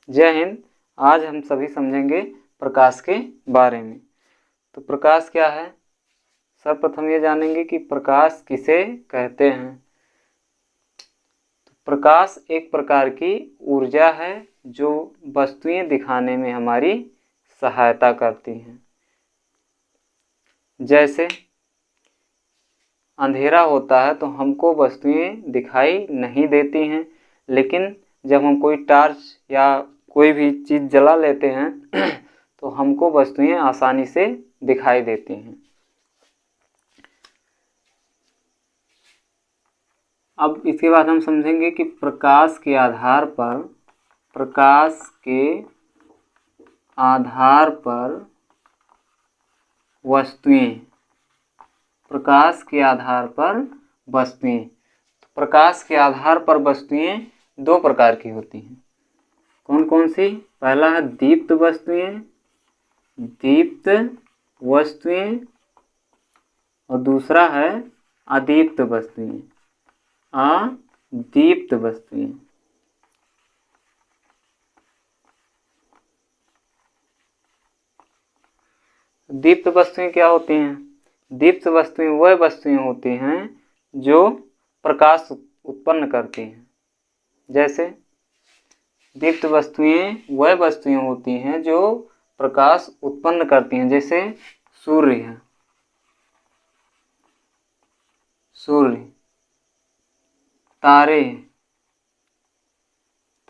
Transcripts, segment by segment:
जय हिंद। आज हम सभी समझेंगे प्रकाश के बारे में। तो प्रकाश क्या है? सर्वप्रथम ये जानेंगे कि प्रकाश किसे कहते हैं। तो प्रकाश एक प्रकार की ऊर्जा है जो वस्तुएं दिखाने में हमारी सहायता करती हैं। जैसे अंधेरा होता है तो हमको वस्तुएं दिखाई नहीं देती हैं, लेकिन जब हम कोई टॉर्च या कोई भी चीज़ जला लेते हैं तो हमको वस्तुएं आसानी से दिखाई देती हैं। अब इसके बाद हम समझेंगे कि प्रकाश के आधार पर वस्तुएं प्रकाश के आधार पर वस्तुएं तो प्रकाश के आधार पर वस्तुएं दो प्रकार की होती हैं। कौन कौन सी? पहला है दीप्त वस्तुएं और दूसरा है अदीप्त वस्तुएं। दीप्त वस्तुएं क्या होती हैं? दीप्त वस्तुएं वह वस्तुएं होती हैं जो प्रकाश उत्पन्न करती हैं। जैसे दीप्त वस्तुएं वह वस्तुएं होती हैं जो प्रकाश उत्पन्न करती हैं। जैसे सूर्य है,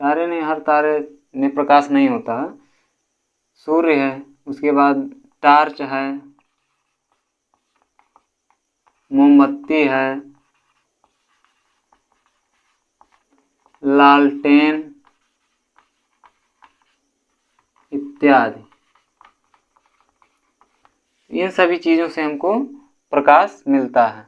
तारे नहीं, हर तारे में प्रकाश नहीं होता है। सूर्य है, उसके बाद टॉर्च है, मोमबत्ती है, लालटेन इत्यादि। इन सभी चीज़ों से हमको प्रकाश मिलता है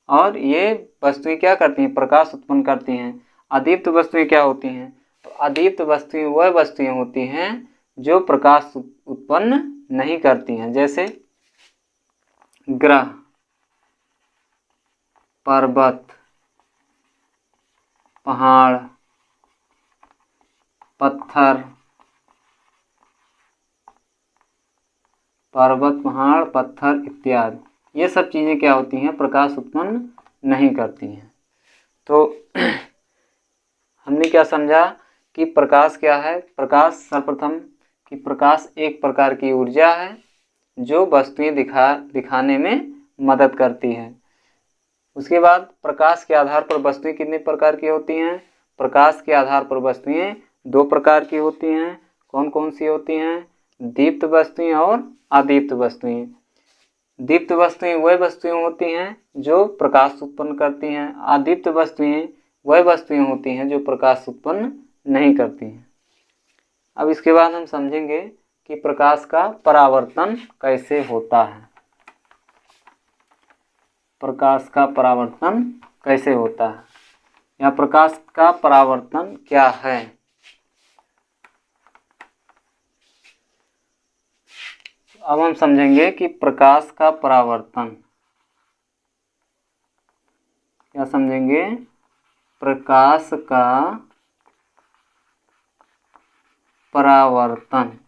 और ये वस्तुएं क्या करती हैं? प्रकाश उत्पन्न करती हैं। अदीप्त वस्तुएं क्या होती हैं? तो अदीप्त वस्तुएं वह वस्तुएं होती हैं जो प्रकाश उत्पन्न नहीं करती हैं। जैसे ग्रह, पर्वत, पहाड़, पत्थर इत्यादि। ये सब चीज़ें क्या होती हैं? प्रकाश उत्पन्न नहीं करती हैं। तो हमने क्या समझा कि प्रकाश क्या है? प्रकाश सर्वप्रथम कि प्रकाश एक प्रकार की ऊर्जा है जो वस्तुएं दिखाने में मदद करती है। उसके बाद प्रकाश के आधार पर वस्तुएं कितने प्रकार की होती हैं? प्रकाश के आधार पर वस्तुएं दो प्रकार की होती हैं। कौन कौन सी होती हैं? दीप्त वस्तुएं और अदीप्त वस्तुएं। दीप्त वस्तुएं वह वस्तुएं होती हैं जो प्रकाश उत्पन्न करती हैं। अदीप्त वस्तुएं वह वस्तुएं होती हैं जो प्रकाश उत्पन्न नहीं करती हैं। अब इसके बाद हम समझेंगे कि प्रकाश का परावर्तन कैसे होता है। प्रकाश का परावर्तन कैसे होता है या प्रकाश का परावर्तन क्या है? अब हम समझेंगे कि प्रकाश का परावर्तन क्या समझेंगे? प्रकाश का परावर्तन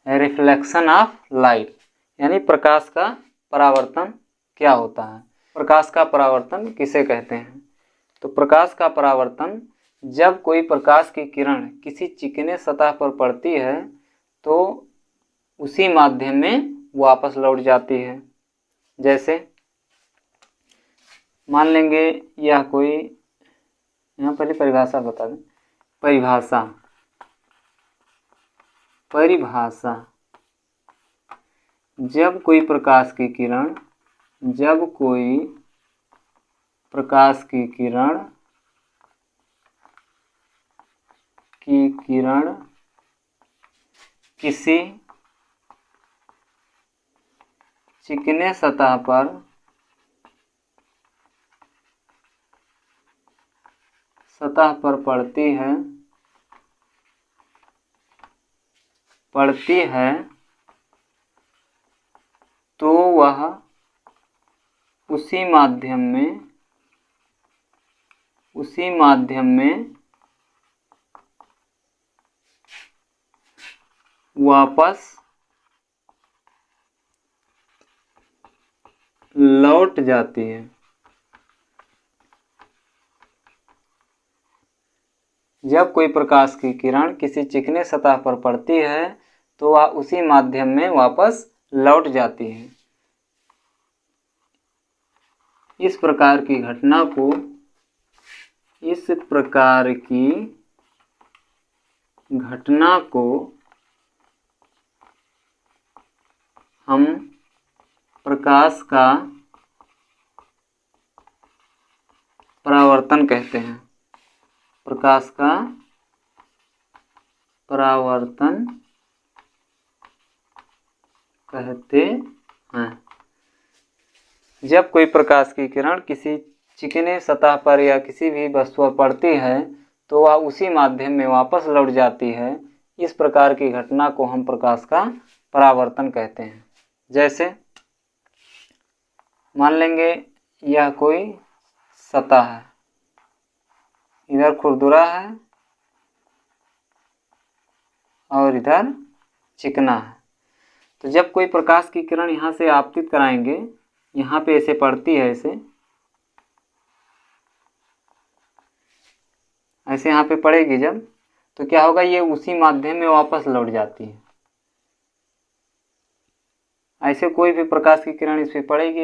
रिफ्लेक्शन ऑफ लाइट, यानी प्रकाश का परावर्तन क्या होता है? प्रकाश का परावर्तन किसे कहते हैं? तो प्रकाश का परावर्तन जब कोई प्रकाश की किरण किसी चिकने सतह पर पड़ती है तो उसी माध्यम में वापस लौट जाती है। जैसे मान लेंगे यह कोई, यहाँ पहले परिभाषा बता दें। परिभाषा जब कोई प्रकाश की किरण किसी चिकने सतह पर पड़ती है तो वह उसी माध्यम में वापस लौट जाती है। जब कोई प्रकाश की किरण किसी चिकने सतह पर पड़ती है तो वह उसी माध्यम में वापस लौट जाती है। इस प्रकार की घटना को हम प्रकाश का परावर्तन कहते हैं। प्रकाश का परावर्तन कहते हैं। जब कोई प्रकाश की किरण किसी चिकने सतह पर या किसी भी वस्तु पर पड़ती है तो वह उसी माध्यम में वापस लौट जाती है। इस प्रकार की घटना को हम प्रकाश का परावर्तन कहते हैं। जैसे मान लेंगे यह कोई सतह है, इधर खुरदुरा है और इधर चिकना है। तो जब कोई प्रकाश की किरण यहाँ से आपतित कराएंगे, यहाँ पे ऐसे पड़ती है, ऐसे यहाँ पे पड़ेगी जब, तो क्या होगा, ये उसी माध्यम में वापस लौट जाती है। ऐसे कोई भी प्रकाश की किरण इस पे पड़ेगी,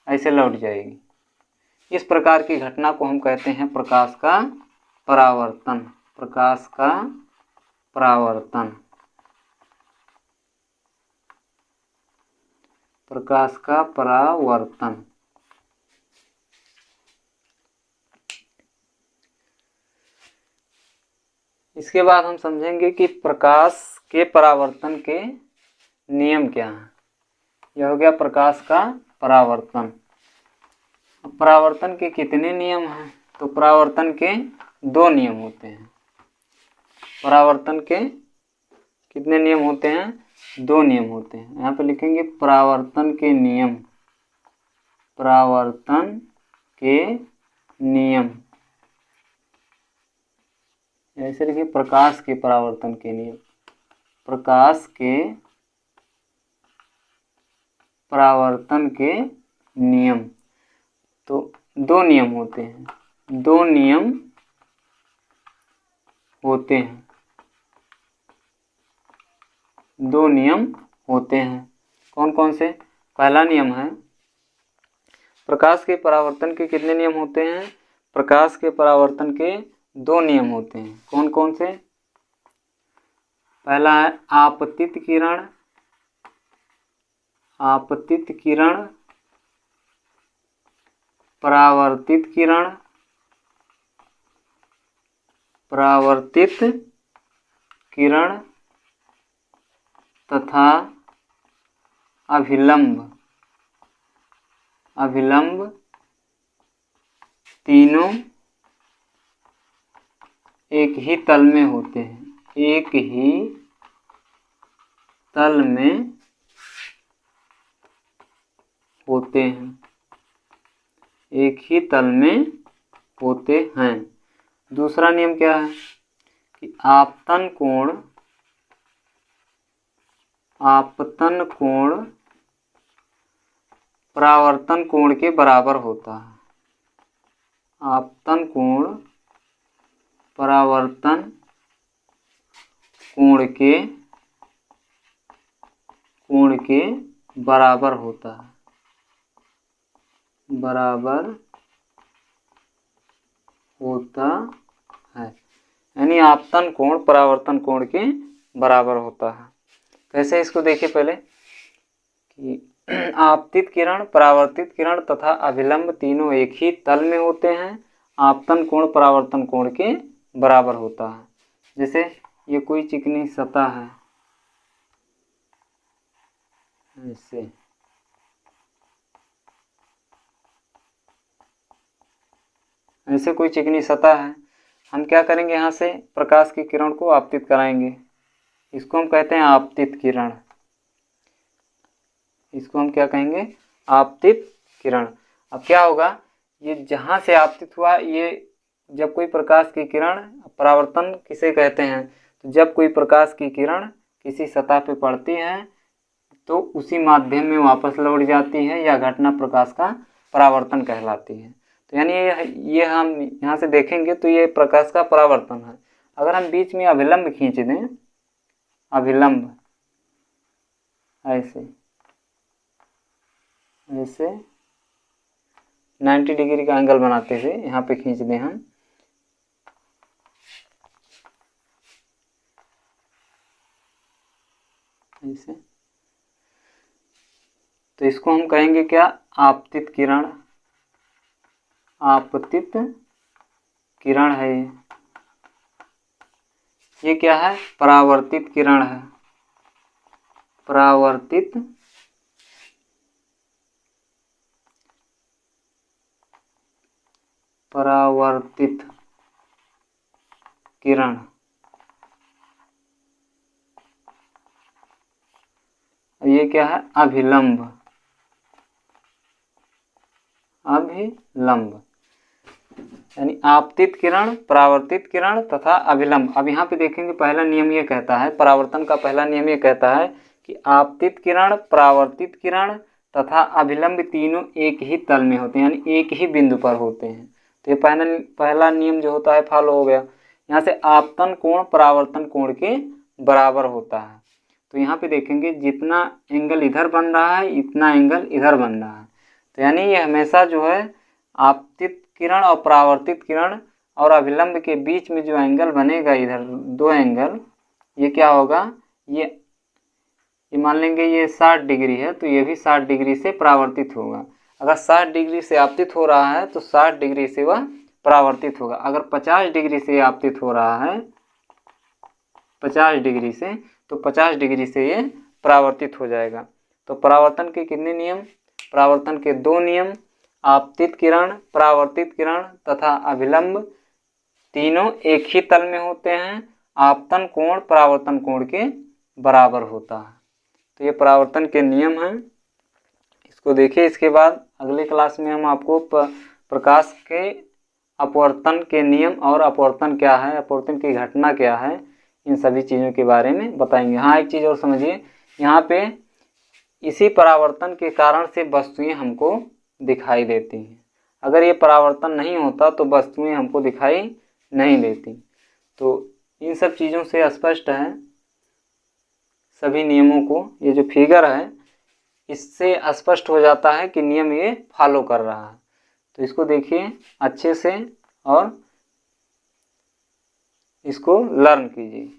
ऐसे लौट जाएगी। इस प्रकार की घटना को हम कहते हैं प्रकाश का परावर्तन। प्रकाश का परावर्तन। प्रकाश का परावर्तन। इसके बाद हम समझेंगे कि प्रकाश के परावर्तन के नियम क्या हैं। यह हो गया प्रकाश का परावर्तन। परावर्तन के कितने नियम हैं? तो परावर्तन के 2 नियम होते हैं। परावर्तन के कितने नियम होते हैं? 2 नियम होते हैं। यहाँ पे लिखेंगे परावर्तन के नियम। परावर्तन के नियम, ऐसे लिखिए प्रकाश के परावर्तन के नियम। प्रकाश के परावर्तन के नियम। तो 2 नियम होते हैं। 2 नियम होते हैं। 2 नियम होते हैं। कौन कौन से? पहला नियम है, प्रकाश के परावर्तन के कितने नियम होते हैं? प्रकाश के परावर्तन के 2 नियम होते हैं। कौन कौन से? पहला है आपतित किरण। आपतित किरण, परावर्तित किरण, परावर्तित किरण तथा अभिलंब। अभिलंब तीनों एक ही तल में होते हैं। एक ही तल में होते हैं। एक ही तल में होते हैं। दूसरा नियम क्या है कि आपतन कोण परावर्तन कोण के बराबर होता है। आपतन कोण परावर्तन कोण के बराबर होता है। बराबर होता है, यानी आपतन कोण परावर्तन कोण के बराबर होता है। कैसे, इसको देखिए पहले कि आपतित किरण, परावर्तित किरण तथा अभिलंब तीनों एक ही तल में होते हैं। आपतन कोण परावर्तन कोण के बराबर होता है। जैसे ये कोई चिकनी सतह है, ऐसे ऐसे कोई चिकनी सतह है। हम क्या करेंगे, यहाँ से प्रकाश की किरण को आपतित कराएंगे। इसको हम कहते हैं आपतित किरण। इसको हम क्या कहेंगे, आपतित किरण। अब क्या होगा, ये जहाँ से आपतित हुआ, ये जब कोई प्रकाश की किरण, परावर्तन किसे कहते हैं, तो जब कोई प्रकाश की किरण किसी सतह पे पड़ती है तो उसी माध्यम में वापस लौट जाती है, या घटना प्रकाश का परावर्तन कहलाती है। तो यानी ये हम यहाँ से देखेंगे तो ये प्रकाश का परावर्तन है। अगर हम बीच में अभिलंब खींच दें, अभिलंब ऐसे ऐसे 90 डिग्री का एंगल बनाते हुए यहाँ पे खींच दें हम, ऐसे, तो इसको हम कहेंगे क्या, आपतित किरण। आपतित किरण है ये क्या है, परावर्तित किरण है। परावर्तित किरण। ये क्या है, अभिलंब। अभिलंब यानी आपतित किरण, परावर्तित किरण तथा अभिलंब। अब यहाँ पे देखेंगे पहला नियम ये कहता है, परावर्तन का पहला नियम ये कहता है कि आपतित किरण, परावर्तित किरण तथा अभिलंब तीनों एक ही तल में होते हैं, यानी एक ही बिंदु पर होते हैं। तो ये पहला नियम जो होता है फॉलो हो गया। यहाँ से आपतन कोण परावर्तन कोण के बराबर होता है। तो यहाँ पे देखेंगे जितना एंगल इधर बन रहा है इतना एंगल इधर बन रहा है। तो यानी ये हमेशा जो है आपतित किरण और परावर्तित किरण और अभिलंब के बीच में जो एंगल बनेगा, इधर दो एंगल, ये क्या होगा, ये मान लेंगे ये 60 डिग्री है तो ये भी 60 डिग्री से परावर्तित होगा। अगर 60 डिग्री से आपतित हो रहा है तो 60 डिग्री से वह परावर्तित होगा। अगर 50 डिग्री से आपतित हो रहा है, 50 डिग्री से, तो 50 डिग्री से ये परावर्तित हो जाएगा। तो परावर्तन के कितने नियम, परावर्तन के 2 नियम, आपतित किरण, परावर्तित किरण तथा अभिलंब तीनों एक ही तल में होते हैं। आपतन कोण परावर्तन कोण के बराबर होता है। तो ये परावर्तन के नियम हैं, इसको देखिए। इसके बाद अगले क्लास में हम आपको प्रकाश के अपवर्तन के नियम और अपवर्तन क्या है, अपवर्तन की घटना क्या है, इन सभी चीज़ों के बारे में बताएंगे। हाँ, एक चीज़ और समझिए, यहाँ पे इसी परावर्तन के कारण से वस्तुएं हमको दिखाई देती हैं। अगर ये परावर्तन नहीं होता तो वस्तुएं हमको दिखाई नहीं देती। तो इन सब चीज़ों से स्पष्ट है सभी नियमों को, ये जो फिगर है इससे स्पष्ट हो जाता है कि नियम ये फॉलो कर रहा है। तो इसको देखिए अच्छे से और इसको लर्न कीजिए।